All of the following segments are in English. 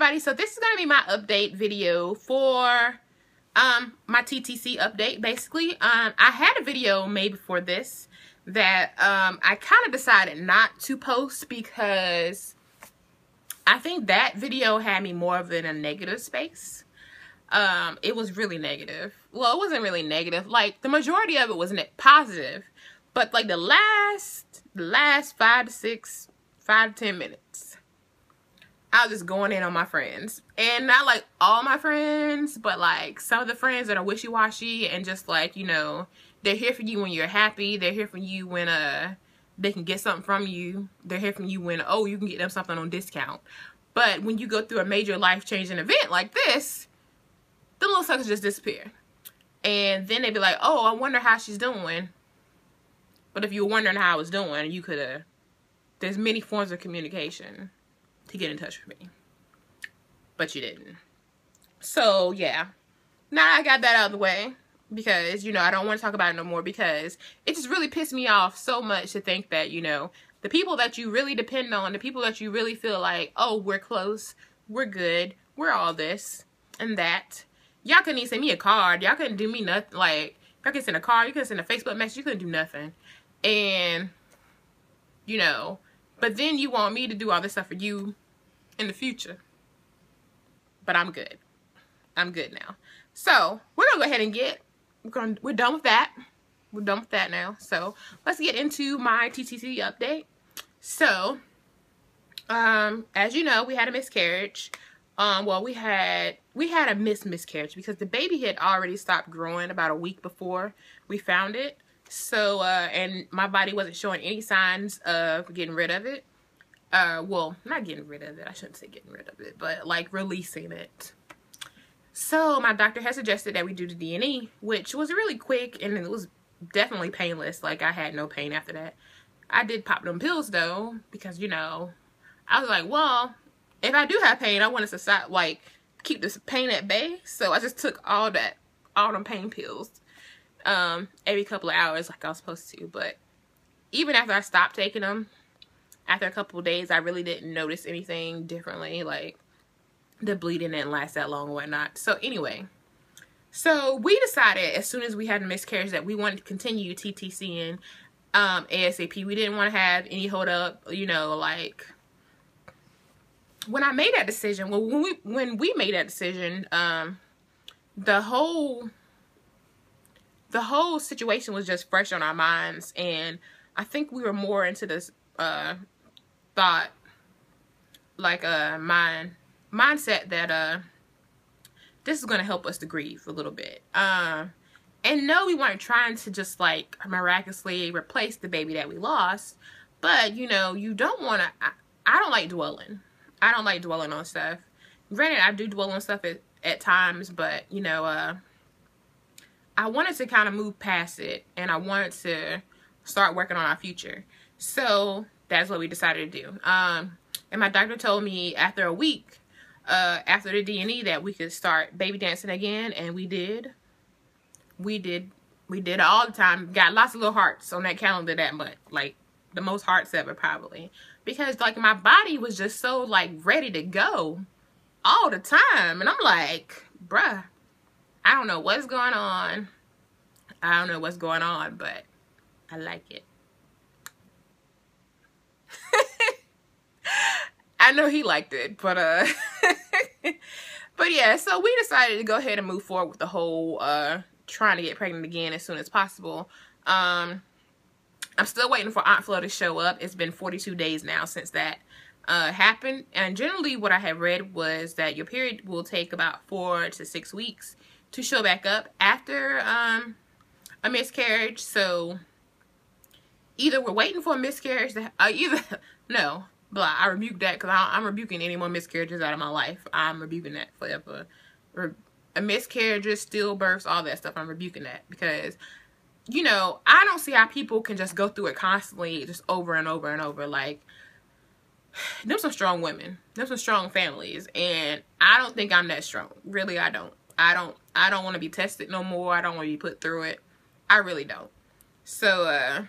everybody, so this is going to be my update video for my TTC update. Basically, I had a video made before this that I kind of decided not to post because I think that video had me more of in a negative space. It was really negative. Well, it wasn't really negative. Like, the majority of it was positive, but like the last 5 to 10 minutes, I was just going in on my friends. And not like all my friends, but like some of the friends that are wishy-washy and just like, you know, they're here for you when you're happy. They're here for you when they can get something from you. They're here for you when, oh, you can get them something on discount. But when you go through a major life-changing event like this, the little suckers just disappear. And then they'd be like, oh, I wonder how she's doing. But if you were wondering how I was doing, you could have, there's many forms of communication to get in touch with me, but you didn't. So yeah, now I got that out of the way because, you know, I don't want to talk about it no more because it just really pissed me off so much to think that, you know, the people that you really depend on, the people that you really feel like, oh, we're close, we're good, we're all this and that, y'all couldn't even send me a card, y'all couldn't do me nothing. Like, y'all could send a card, you could send a Facebook message, you couldn't do nothing. And, you know, but then you want me to do all this stuff for you in the future. But I'm good. I'm good now. So we're gonna go ahead and we're done with that. We're done with that now. So let's get into my TTC update. So, as you know, we had a miscarriage. Well, we had a miscarriage because the baby had already stopped growing about a week before we found it. So, and my body wasn't showing any signs of getting rid of it. Well, not getting rid of it. I shouldn't say getting rid of it, but like releasing it. So my doctor has suggested that we do the D&E, which was really quick and it was definitely painless. Like, I had no pain after that. I did pop them pills though, because, you know, I was like, well, if I do have pain, I want to stop, like, keep this pain at bay. So I just took all them pain pills. Every couple of hours like I was supposed to. But even after I stopped taking them, after a couple of days, I really didn't notice anything differently. Like, the bleeding didn't last that long and whatnot. So anyway, so we decided as soon as we had a miscarriage that we wanted to continue TTCing ASAP. We didn't want to have any hold up, you know, like, when I made that decision, well, when we made that decision, the whole situation was just fresh on our minds, and I think we were more into this thought, like mindset that this is going to help us to grieve a little bit. And no, we weren't trying to just like miraculously replace the baby that we lost, but you know, you don't want to, I don't like dwelling. I don't like dwelling on stuff. Granted, I do dwell on stuff at times, but you know, I wanted to kind of move past it, and I wanted to start working on our future. So that's what we decided to do. And my doctor told me after a week, after the D&E, that we could start baby dancing again, and we did. We did all the time. Got lots of little hearts on that calendar that month, like the most hearts ever probably, because like my body was just so like ready to go all the time, and I'm like, bruh, I don't know what's going on. I don't know what's going on, but I like it. I know he liked it, but but yeah, so we decided to go ahead and move forward with the whole trying to get pregnant again as soon as possible. I'm still waiting for Aunt Flo to show up. It's been 42 days now since that happened, and generally what I have read was that your period will take about 4 to 6 weeks to show back up after a miscarriage. So either we're waiting for a miscarriage to no, blah, I rebuke that, because I'm rebuking any more miscarriages out of my life. I'm rebuking that forever. A miscarriages, stillbirths, all that stuff, I'm rebuking that, because, you know, I don't see how people can just go through it constantly, just over and over and over. Like, them some strong women, them some strong families, and I don't think I'm that strong. Really, I don't. I don't want to be tested no more. I don't want to be put through it. I really don't. So,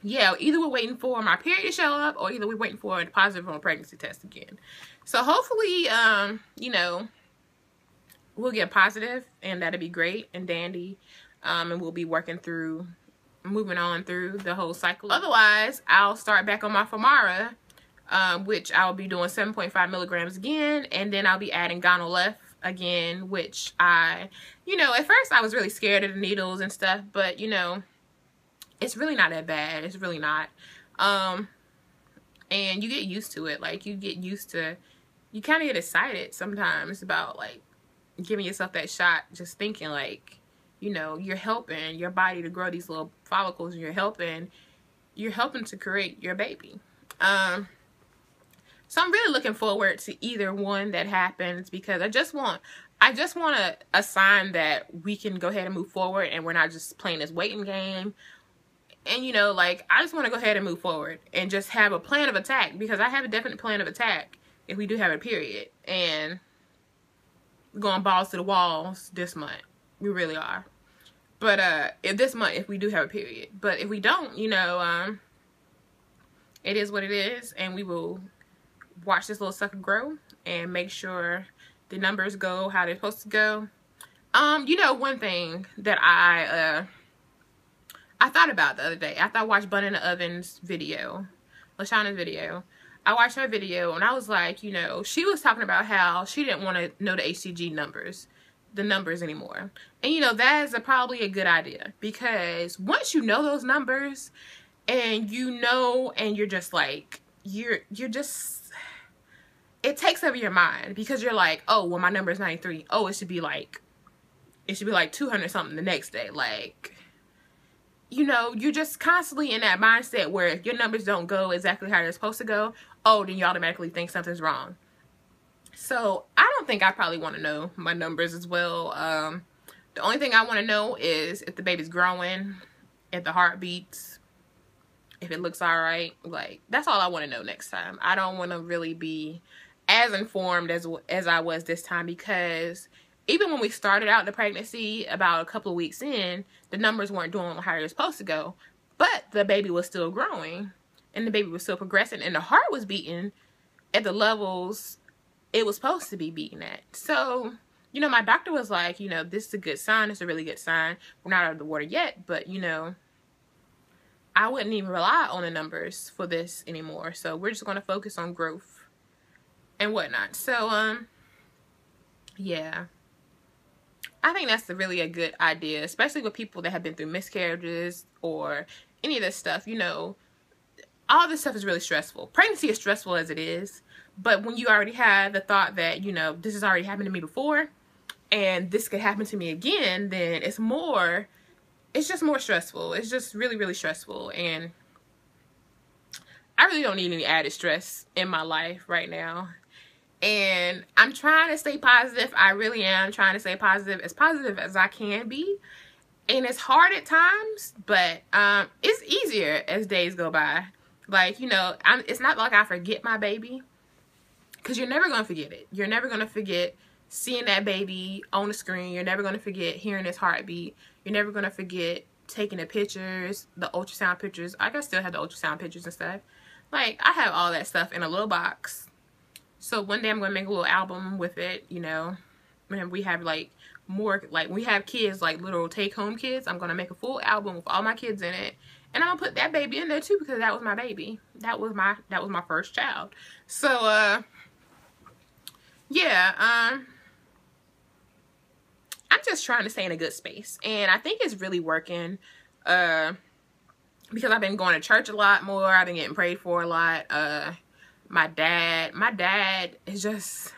yeah, either we're waiting for my period to show up, or either we're waiting for a positive on a pregnancy test again. So hopefully, you know, we'll get positive, and that'll be great and dandy. And we'll be moving on through the whole cycle. Otherwise, I'll start back on my Femara, which I'll be doing 7.5 milligrams again, and then I'll be adding Gonal-F again, which you know, at first I was really scared of the needles and stuff, but you know, it's really not that bad. It's really not. And you get used to it. Like, you get used to, you kind of get excited sometimes about like giving yourself that shot, just thinking like, you know, you're helping your body to grow these little follicles, and you're helping to create your baby. So I'm really looking forward to either one that happens, because I just want a sign that we can go ahead and move forward, and we're not just playing this waiting game. And you know, like, I just want to go ahead and move forward and just have a plan of attack, because I have a definite plan of attack if we do have a period. And we're going balls to the walls this month. We really are. But if we do have a period. But if we don't, you know, it is what it is, and we will watch this little sucker grow and make sure the numbers go how they're supposed to go. You know, one thing that I thought about the other day, after I watched Bun in the Oven's video, Lashana's video, I watched her video, and I was like, you know, she was talking about how she didn't want to know the HCG numbers, the numbers anymore. And you know, that is probably a good idea, because once you know those numbers, and you know, and you're just like, you're just, it takes over your mind, because you're like, oh, well, my number is 93. Oh, it should be like 200 something the next day. Like, you know, you're just constantly in that mindset where if your numbers don't go exactly how they're supposed to go, oh, then you automatically think something's wrong. So I don't think I probably want to know my numbers as well. The only thing I want to know is if the baby's growing, if the heart beats, if it looks all right. Like, that's all I want to know next time. I don't want to really be as informed as I was this time, because even when we started out the pregnancy, about a couple of weeks in, the numbers weren't doing how they were supposed to go, but the baby was still growing, and the baby was still progressing, and the heart was beating at the levels it was supposed to be beating at. So, you know, my doctor was like, you know, this is a good sign. It's a really good sign. We're not out of the water yet, but, you know, I wouldn't even rely on the numbers for this anymore. So we're just going to focus on growth and whatnot. So, yeah. I think that's really a good idea, especially with people that have been through miscarriages or any of this stuff. You know, all this stuff is really stressful. Pregnancy is stressful as it is, but when you already have the thought that, you know, this has already happened to me before and this could happen to me again, then it's just more stressful. It's just really, really stressful, and I really don't need any added stress in my life right now. And I'm trying to stay positive. I really am trying to stay positive as I can be. And it's hard at times, but it's easier as days go by. Like, you know, it's not like I forget my baby, because you're never going to forget it. You're never going to forget seeing that baby on the screen. You're never going to forget hearing his heartbeat. You're never going to forget taking the pictures, the ultrasound pictures. I can still have the ultrasound pictures and stuff. Like, I have all that stuff in a little box. So one day I'm going to make a little album with it, you know. When we have like more, like we have kids, like literal take-home kids, I'm going to make a full album with all my kids in it. And I'm going to put that baby in there too, because that was my baby. That was my first child. So, yeah, I'm just trying to stay in a good space. And I think it's really working, because I've been going to church a lot more. I've been getting prayed for a lot. My dad is just,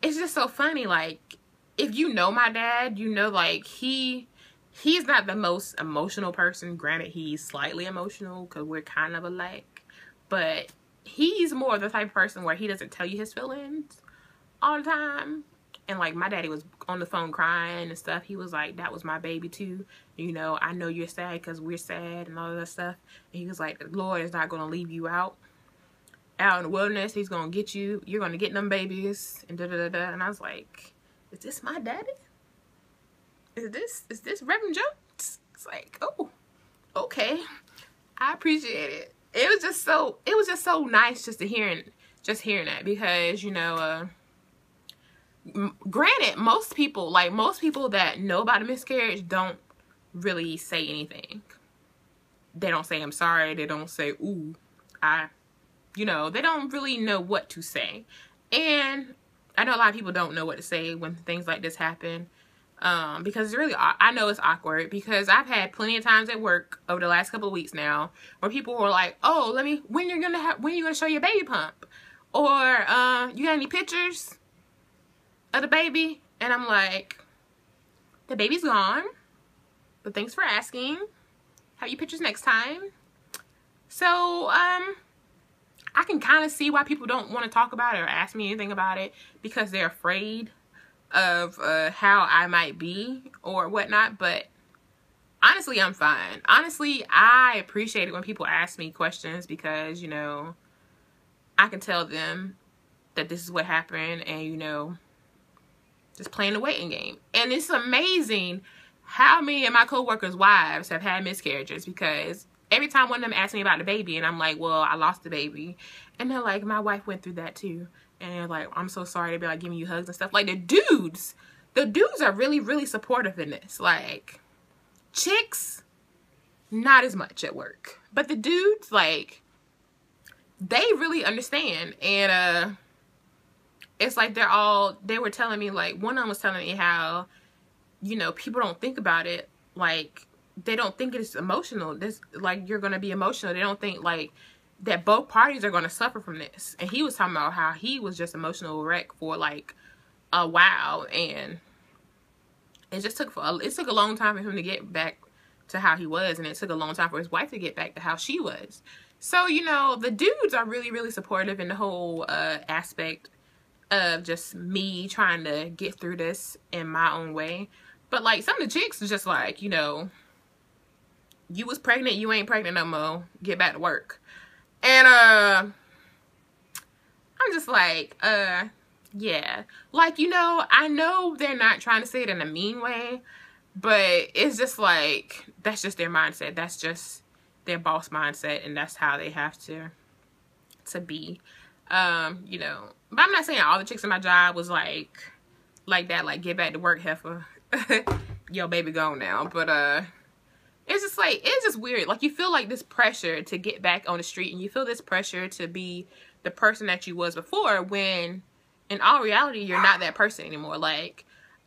it's just so funny. Like, if you know my dad, you know, like, he's not the most emotional person. Granted, he's slightly emotional because we're kind of alike, but he's more the type of person where he doesn't tell you his feelings all the time. And like, my daddy was on the phone crying and stuff. He was like, that was my baby too. You know, I know you're sad because we're sad and all of that stuff. And he was like, the Lord is not going to leave you out in the wilderness. He's going to get you. You're going to get them babies. And da-da-da-da. And I was like, is this my daddy? Is this Reverend Jones? It's like, oh, okay. I appreciate it. It was just so nice just to just hearing that, because, you know, granted, most people that know about a miscarriage don't really say anything. They don't say, I'm sorry. They don't say, ooh, you know, they don't really know what to say. And I know a lot of people don't know what to say when things like this happen. Because it's really, I know it's awkward, because I've had plenty of times at work over the last couple of weeks now where people were like, oh, when you gonna show your baby pump? Or, you got any pictures of the baby? And I'm like, the baby's gone, but thanks for asking. Have your pictures next time. So, I can kind of see why people don't want to talk about it or ask me anything about it, because they're afraid of how I might be or whatnot. But honestly, I'm fine. Honestly, I appreciate it when people ask me questions, because, you know, I can tell them that this is what happened, and, you know, just playing the waiting game. And it's amazing how many of my coworkers' wives have had miscarriages, because every time one of them asks me about the baby, and I'm like, well, I lost the baby, and they're like, my wife went through that too. And they're like, I'm so sorry. They'd be like giving you hugs and stuff. Like, the dudes are really, really supportive in this. Like, chicks, not as much at work. But the dudes, like, they really understand. And it's like they were telling me, like, one of them was telling me how, you know, people don't think about it. Like, they don't think it's emotional. This, like, you're going to be emotional. They don't think, like, that both parties are going to suffer from this. And he was talking about how he was just emotional wreck for, like, a while. And it just took a long time for him to get back to how he was. And it took a long time for his wife to get back to how she was. So, you know, the dudes are really, really supportive in the whole aspect of just me trying to get through this in my own way. But, like, some of the chicks are just like, you know, you was pregnant, you ain't pregnant no more. Get back to work. And I'm just like, yeah. Like, you know, I know they're not trying to say it in a mean way, but it's just like, that's just their mindset. That's just their boss mindset, and that's how they have to be. You know, but I'm not saying all the chicks in my job was like that, like, get back to work, heifer. Yo, baby gone now. But it's just like, it's just weird. Like, you feel like this pressure to get back on the street, and you feel this pressure to be the person that you was before, when in all reality, you're not that person anymore. Like,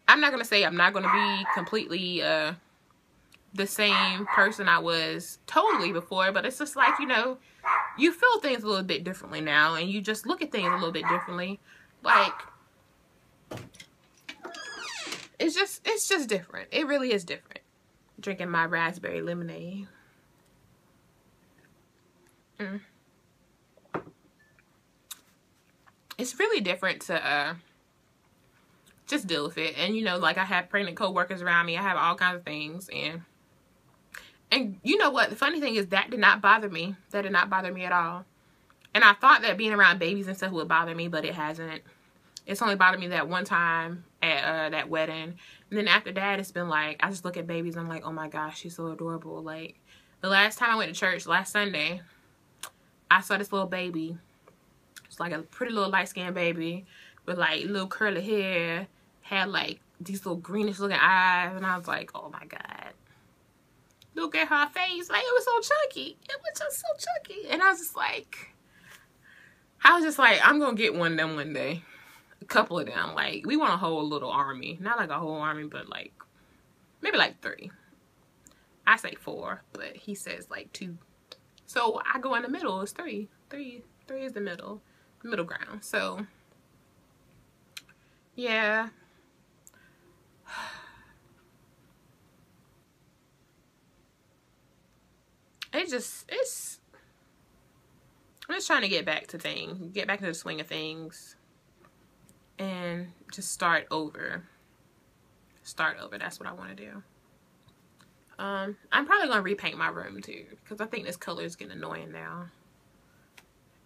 I'm not going to say I'm not going to be completely the same person I was totally before, but it's just like, you know, you feel things a little bit differently now, and you just look at things a little bit differently. Like, it's just different. It really is different. Drinking my raspberry lemonade. It's really different to just deal with it. And, you know, like, I have pregnant co-workers around me. I have all kinds of things. And you know what? The funny thing is, that did not bother me. That did not bother me at all. And I thought that being around babies and stuff would bother me, but it hasn't. It's only bothered me that one time at that wedding. And then after that, it's been like, I just look at babies and I'm like, oh my gosh, she's so adorable. Like, the last time I went to church, last Sunday, I saw this little baby. It's like a pretty little light-skinned baby with, like, little curly hair. Had, like, these little greenish looking eyes. And I was like, oh my God. Look at her face. Like, it was so chunky. It was just so chunky. And I was just like, I'm going to get one of them one day. A couple of them. Like, we want a whole little army. Not like a whole army, but like, maybe like 3. I say 4, but he says like 2. So I go in the middle. It's 3. 3 is the middle ground. So, yeah. I'm just trying to get back to things. Get back to the swing of things. And just start over. That's what I want to do. I'm probably going to repaint my room too, because I think this color is getting annoying now.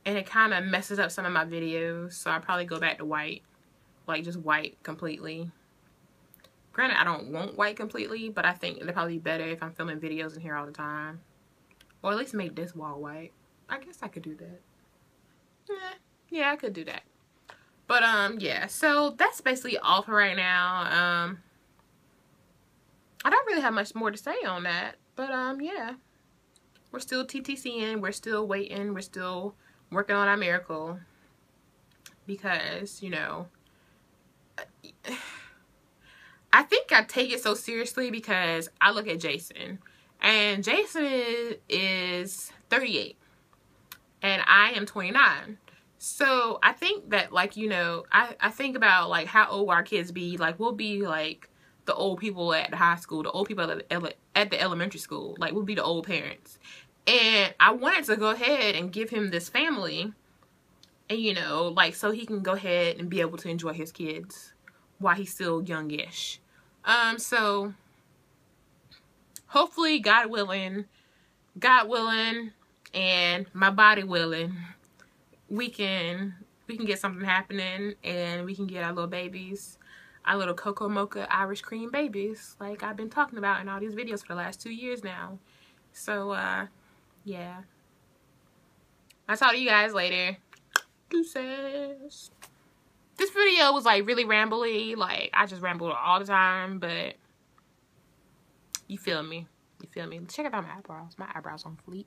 And it kind of messes up some of my videos. So I'll probably go back to white. Like, just white completely. Granted, I don't want white completely, but I think it'll probably be better if I'm filming videos in here all the time. Or at least make this wall white. I guess I could do that. Yeah. Yeah, I could do that. But, yeah, so that's basically all for right now. I don't really have much more to say on that. But, yeah. We're still TTCing. We're still waiting. We're still working on our miracle. Because, you know, I think I take it so seriously because I look at Jason. And Jason is 38. And I am 29. So I think that, like, you know, I think about, like, how old our kids be. Like, we'll be, like, the old people at the high school, the old people at the elementary school. Like, we'll be the old parents. And I wanted to go ahead and give him this family. And, you know, like, so he can go ahead and be able to enjoy his kids while he's still youngish. So, hopefully, God willing, and my body willing, we can get something happening, and we can get our little babies, our little cocoa mocha Irish cream babies, like I've been talking about in all these videos for the last 2 years now. So, yeah. I'll talk to you guys later. Deuces. This video was, like, really rambly. Like, I just ramble all the time, but you feel me. You feel me? Check out my eyebrows. My eyebrows on fleek.